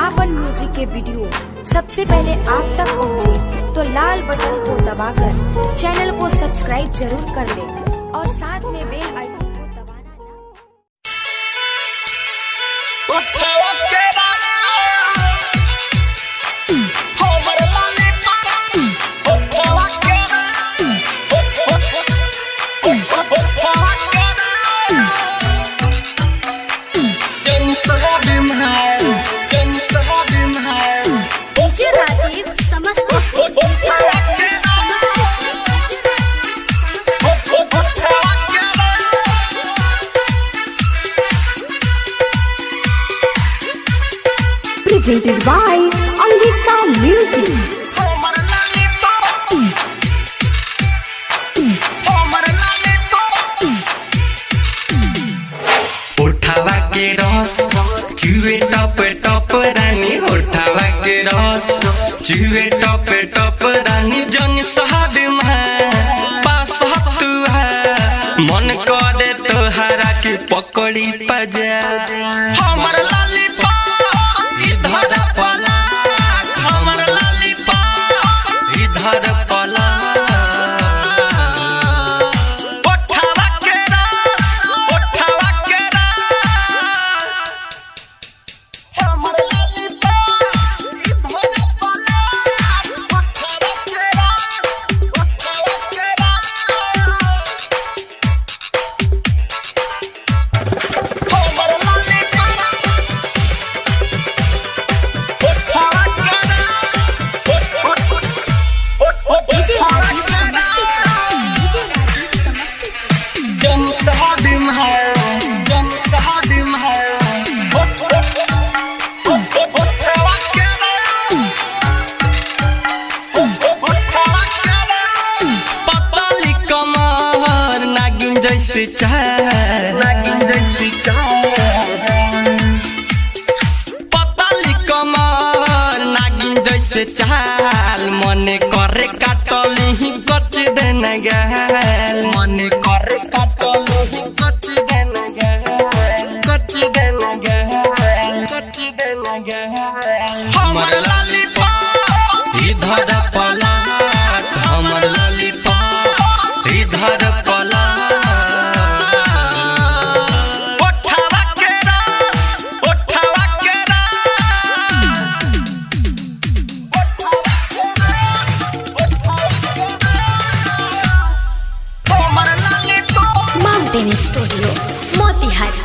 आपन म्यूजिक के वीडियो सबसे पहले आप तक पहुंचे, तो लाल बटन को दबाकर चैनल को सब्सक्राइब जरूर कर ले और साथ में बेल आइकन को दबाना ना presented by Angika Music. उठावा के रस चुए टप टप रानी, उठावा के रस चुए टप टप रानी, जन सहद पास तू मन करे तोहरा के पकड़ी पजा हमर लॉलीपॉप इधर पला, हमर लॉलीपॉप इधर पला। पतली कमर नागिन जैसे चाल, मन करे काटली कच देना गाल, मन करे काटली कच देना गाल, कच देना गाल, कच देना गाल। हमर लॉलीपॉप इधर पला, हमर लॉलीपॉप इधर पला। स्टूडियो मोतिहारी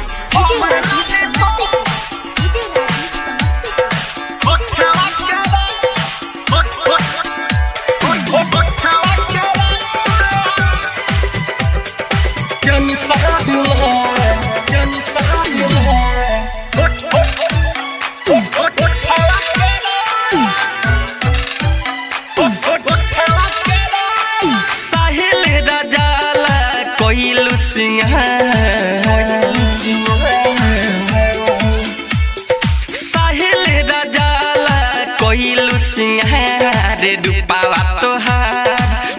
साहिल राजाला कोइलू सिंहार, रूपावा तोहार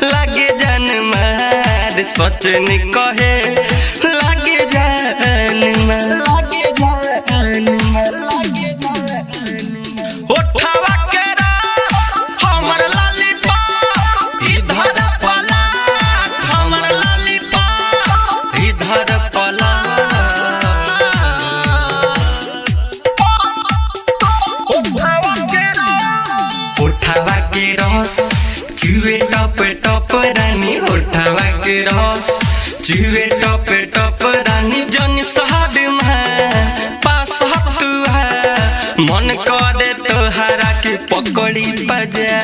लागे जनमार, सोचन कहे लागे जनमार, लागे जनमार, लागे जनमार। उठावा के रस हमर लॉलीपॉप इधर पला, हमर लॉलीपॉप इधर पला। उठावा के रस चुए टप टप रानी, उठावा के रस चुए टप टप रानी, जन सहद पास तू मन करे तोहरा के पकड़ी पजा।